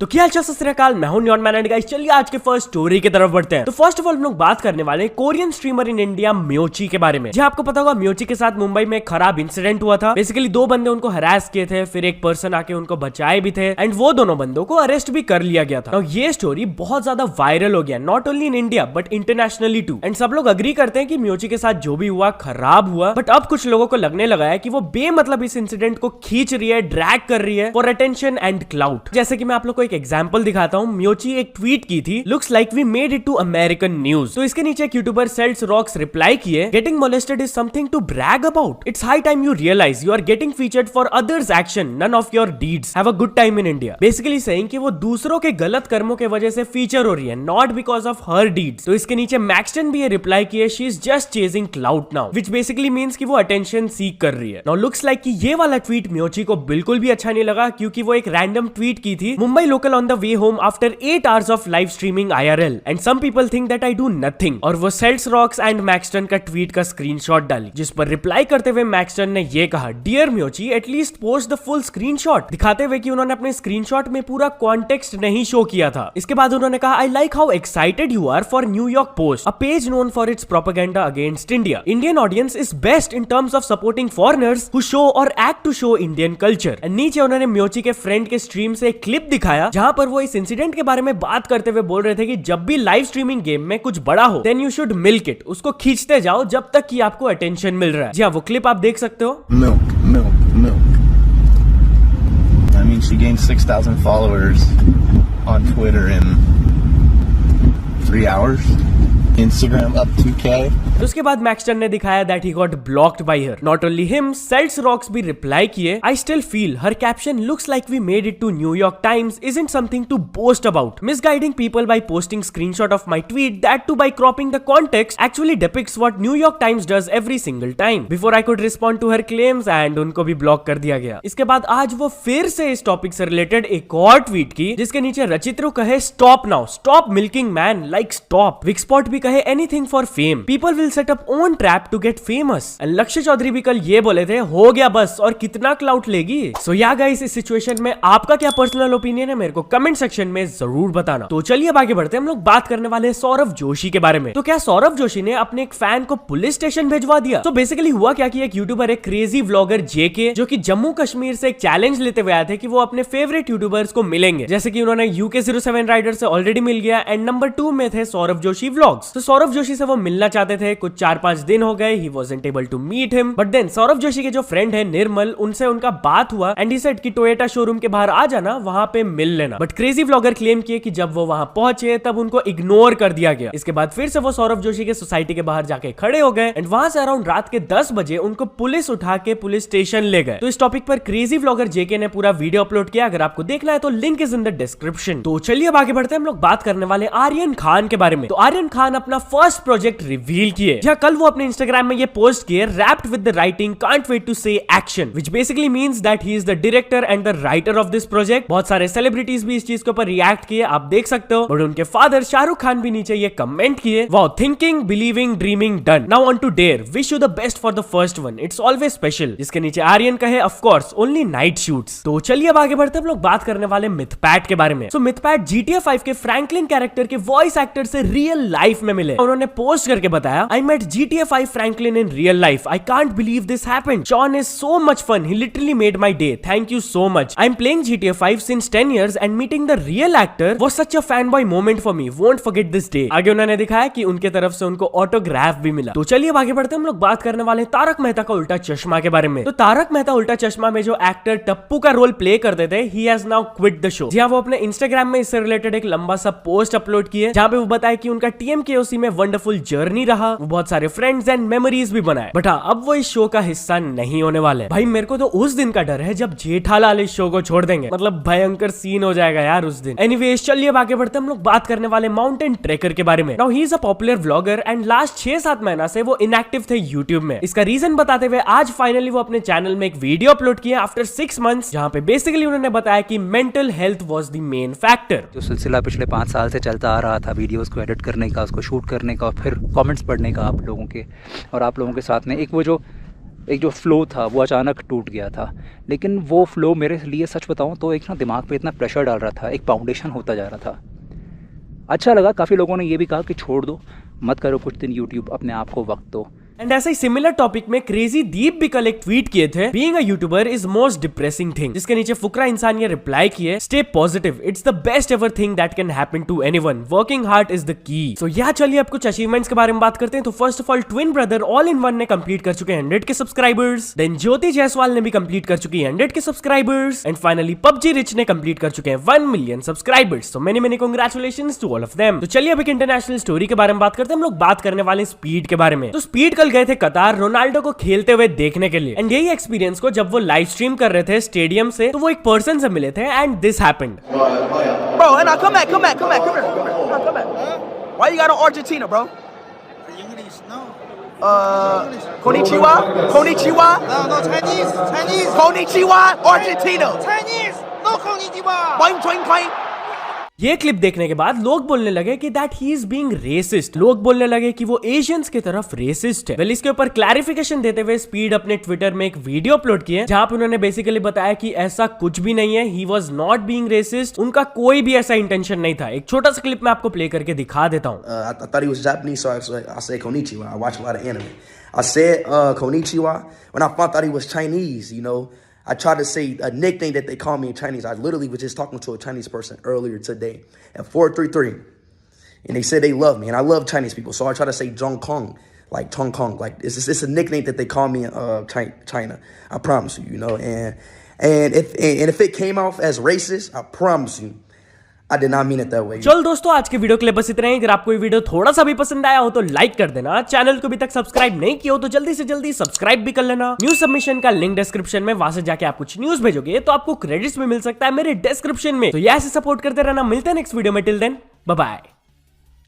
तो क्या हाल सत श्री अकाल, मैं हूं न्योन मैन एंड गाइस चलिए आज के फर्स्ट स्टोरी की तरफ बढ़ते हैं। तो फर्स्ट ऑफ ऑल हम लोग बात करने वाले हैं कोरियन स्ट्रीमर इन इंडिया म्योची के बारे में। जी आपको पता होगा म्योची के साथ मुंबई में एक खराब इंसिडेंट हुआ था। बेसिकली दो बंदे उनको हरास किए थे, फिर एक पर्सन आके उनको बचाए भी थे एंड वो दोनों बंदों को अरेस्ट भी कर लिया गया था। ये स्टोरी बहुत ज्यादा वायरल हो गया, not only in India but internationally too. And सब लोग अग्री करते हैं कि म्योची के साथ जो भी हुआ खराब हुआ, बट अब कुछ लोगों को लगने लगा है कि वो बेमतलब इस इंसिडेंट को खींच रही है, ड्रैग कर रही है फॉर अटेंशन एंड क्लाउड। जैसे कि मैं आप लोग को एक एग्जांपल दिखाता हूं। म्योची एक ट्वीट की थी, looks like we made it to American news. तो इसके नीचे एक यूट्यूबर सेल्स रॉक्स रिप्लाई किए, getting molested is something to brag about. It's high time you realize you are getting featured for others action, none of your deeds. Have a good time in India. Basically saying कि वो दूसरों के गलत कर्मों के वजह से feature हो रही है, not because of her deeds. तो इसके नीचे मैक्सटन भी ये रिप्लाई किए, she is just chasing cloud now, which basically means कि वो अटेंशन सीक कर रही है। नाउ लुक्स लाइक कि ये वाला ट्वीट म्योची को बिल्कुल भी अच्छा नहीं लगा, क्योंकि वो एक रैंडम ट्वीट की थी, Mumbai local on the way home after 8 hours of live streaming IRL and some people think that I do nothing। और वो सेल्स रॉक्स एंड मैक्सटन का ट्वीट का स्क्रीनशॉट डाली, जिस पर रिप्लाई करते हुए मैक्सटन ने ये कहा, dear Myochi at least post the full screenshot, दिखाते हुए कि उन्होंने अपने स्क्रीनशॉट में पूरा कॉन्टेक्स्ट नहीं शो किया था। इसके बाद उन्होंने कहा, I like how excited you are for New York post, a page known for its propaganda against India. Indian audience is best in terms of supporting foreigners who show और act to show Indian culture. नीचे उन्होंने म्योची के friend के stream से एक clip दिखाया, जहां पर वो इस इंसिडेंट के बारे में बात करते हुए बोल रहे थे कि जब भी लाइव स्ट्रीमिंग गेम में कुछ बड़ा हो then you should milk it, उसको खींचते जाओ जब तक कि आपको अटेंशन मिल रहा है। जी हाँ, वो क्लिप आप देख सकते हो। Milk. I mean, she gained 6,000 followers on Twitter in 3 hours. Instagram up 2K। तो उसके बाद मैक्सटन ने दिखाया that he got blocked by her. Not only him, सेल्स रॉक्स भी रिप्लाई किए, I still feel her caption looks like we made it to New York Times isn't something to boast about. Misguiding people by posting screenshot of my tweet, that too by cropping the context, actually depicts what New York Times does every single time. Before I could respond to her claims and उनको भी block कर दिया गया। इसके बाद आज वो फिर से इस टॉपिक से रिलेटेड एक और ट्वीट की, जिसके नीचे रचित्रो कहे, stop now, stop milking man, like stop. विक्सपॉट भी कहे, anything for fame, people will set up own trap to get famous. And Lakshay Chaudhary भी कल ये बोले थे, हो गया बस, और कितना क्लाउड लेगी। सो या गाइस, इस सिचुएशन में आपका क्या पर्सनल ओपिनियन है, मेरे को कमेंट सेक्शन में जरूर बताना। तो चलिए अब आगे बढ़ते हैं। हम लोग बात करने वाले हैं सौरभ जोशी के बारे में। तो क्या सौरभ जोशी ने अपने एक फैन को पुलिस स्टेशन भेजवा दिया? तो बेसिकली हुआ क्या कि एक यूट्यूबर, एक क्रेजी व्लॉगर जेके, जो कि जम्मू कश्मीर से एक चैलेंज लेते हुए आए थे कि वो अपने फेवरेट यूट्यूबर्स को मिलेंगे। जैसे कि उन्होंने UK07 राइडर से ऑलरेडी मिल गया एंड नंबर 2 में थे सौरभ जोशी व्लॉग्स। तो सौरभ जोशी से वो मिलना चाहते थे, कुछ 4-5 दिन हो गए, ही wasn't able to meet him, but then Saurabh Joshi के जो फ्रेंड है निर्मल, उनसे उनका बात हुआ एंड ही सेड कि टोयोटा शोरूम के बाहर आ जाना, वहां पे मिल लेना। बट क्रेजी व्लॉगर क्लेम किए कि जब वो वहां पहुंचे तब उनको इग्नोर कर दिया गया। इसके बाद फिर से वो सौरभ जोशी के सोसाइटी के बाहर जाके खड़े हो गए एंड वहां से अराउंड रात के 10 बजे उनको पुलिस उठा के पुलिस स्टेशन ले गए। तो इस टॉपिक पर क्रेजी व्लॉगर जेके ने पूरा वीडियो अपलोड किया, अगर आपको देखना है तो link is in the description. तो चलिए अब आगे बढ़ते हैं। हम लोग बात करने वाले आर्यन खान के बारे में। तो आर्यन खान अपना फर्स्ट प्रोजेक्ट रिवील किए, जहां कल वो अपने इंस्टाग्राम में ये पोस्ट किए, wrapped with the writing can't wait to say action, which basically means that he is the director and the writer of this project. बहुत सारे सेलिब्रिटीज भी इस चीज के ऊपर रिएक्ट किए, आप देख सकते हो। और उनके फादर शाहरुख खान भी नीचे ये कमेंट किए, wow, thinking, believing, dreaming done, now on to dare, wish you the best for the first one, it's always special. जिसके नीचे आर्यन कहे, of course only night shoots. तो चलिए अब आगे बढ़ते हैं। हम लोग बात करने वाले मिथपैट के बारे में। सो मिथपैट GTA 5 के फ्रैंकलिन कैरेक्टर के वॉइस एक्टर से रियल लाइफ में मिले। उन्होंने पोस्ट करके बताया, I met GTA 5 Franklin in real life. I can't believe this happened. Sean is so much fun. He literally made my day. Thank you so much. I'm playing GTA 5 since 10 years and meeting the real actor was such a fanboy moment for me. Won't forget this day. आगे उन्होंने दिखाया कि उनके तरफ से उनको autograph भी मिला। तो चलिए अब आगे बढ़ते हैं। हम लोग बात करने वाले तारक मेहता का उल्टा चश्मा के बारे में। तो तारक मेहता उल्टा चश्मा में जो एक्टर टप्पू का रोल प्ले करते थे, he has now quit the show। जी हाँ, वो अपने इंस्टाग्राम में इससे रिलेटेड एक लंबा सा पोस्ट अपलोड किए, जहाँ पे वो बताया कि उनका TMKOC में वंडरफुल जर्नी रहा, वो बहुत सारे फ्रेंड्स एंड मेमोरीज भी बनाए, बट हाँ अब वो इस शो का हिस्सा नहीं होने वाले। भाई मेरे को तो उस दिन का डर है जब जेठालाल इस शो को छोड़ देंगे, मतलब भयंकर सीन हो जाएगा यार उस दिन। एनीवेज चलिए अब आगे बढ़ते हैं। हम लोग बात करने वाले माउंटेन ट्रेकर के बारे में। Now he is a popular vlogger and last 6-7 महीना से वो इनएक्टिव थे यूट्यूब में। इसका रीजन बताते हुए आज फाइनली वो अपने चैनल में एक वीडियो अपलोड किया आफ्टर 6 मंथ्स, जहाँ पे बेसिकली उन्होंने बताया कि mental health was the main factor. जो सिलसिला पिछले 5 साल से चलता आ रहा था, वीडियोस को एडिट करने का, उसको शूट करने का, और फिर कमेंट्स पढ़ने का आप लोगों के और आप लोगों के साथ में, एक वो जो एक जो फ्लो था वो अचानक टूट गया था। लेकिन वो फ्लो मेरे लिए सच बताऊं तो एक ना दिमाग पे इतना प्रेशर डाल रहा था, एक फाउंडेशन होता जा रहा था। अच्छा लगा। काफ़ी लोगों ने ये भी कहा कि छोड़ दो, मत करो कुछ दिन यूट्यूब, अपने आप को वक्त दो। एंड ऐसा ही सिमिलर टॉपिक में क्रेजी दीप भी कल एक ट्वीट किए थे, being a YouTuber is most depressing thing, जिसके नीचे फुकरा इंसान ये रिप्लाई किए, stay positive, it's the best ever thing that can happen to anyone, working hard is the key. So यहाँ चलिए अब कुछ अचीवमेंट्स के बारे में बात करते हैं। तो first of all twin brother all in one ने कंप्लीट कर चुके 100 के सब्सक्राइबर्स, देन ज्योति जायसवाल ने भी कंप्लीट कर चुकी 100 के subscribers, and finally PUBG rich ने कंप्लीट कर चुके हैं 1 million subscribers. So many congratulations to all of them. तो चलिए अब एक इंटरनेशनल स्टोरी के बारे में बात करते हैं। हम लोग बात करने वाले स्पीड के बारे में। तो स्पीड कल गए थे कतार रोनाल्डो को खेलते हुए देखने के लिए, एंड यही एक्सपीरियंस को जब वो लाइव स्ट्रीम कर रहे थे स्टेडियम से, तो वो एक पर्सन से मिले थे and this happened. Bro, and come back. Why you got on Argentina, bro? English, no. Konnichiwa? No, Chinese. Konnichiwa, Argentina. Chinese, no konnichiwa. Boing. ये क्लिप देखने के बाद लोग बोलने लगे कि that he is being racist, लोग बोलने लगे कि वो एशियंस की तरफ रेसिस्ट है। वेल इसके ऊपर क्लैरिफिकेशन देते हुए स्पीड अपने ट्विटर में एक वीडियो अपलोड किए, जहां पे उन्होंने बेसिकली बताया कि ऐसा कुछ भी नहीं है, he was not being racist, उनका कोई भी ऐसा इंटेंशन नहीं था। एक छोटा सा क्लिप मैं आपको प्ले करके दिखा देता हूँ। I thought he was Japanese, so I said konnichiwa. I watch a lot of anime. I said konnichiwa when I found out he was Chinese, you know. I tried to say a nickname that they call me in Chinese. I literally was just talking to a Chinese person earlier today at 433. And they said they love me. And I love Chinese people. So I try to say Zhong Kong, like Tong Kong. Like, it's a nickname that they call me in China. I promise you, you know. And if it came off as racist, I promise you, I did not mean it that way. चल दोस्तों, आज के video के लिए बस इतना ही। अगर आपको ये वीडियो थोड़ा सा भी पसंद आया हो तो लाइक कर देना, चैनल को अभी तक सब्सक्राइब नहीं किया हो तो जल्दी से जल्दी सब्सक्राइब भी कर लेना। न्यूज सबमिशन का लिंक डिस्क्रिप्शन में, वहां से जाके आप कुछ न्यूज भेजोगे तो आपको क्रेडिट्स भी मिल सकता है मेरे डिस्क्रिप्शन में। तो ये ऐसे सपोर्ट करते रहना। मिलते हैं नेक्स्ट वीडियो में। Till then bye bye.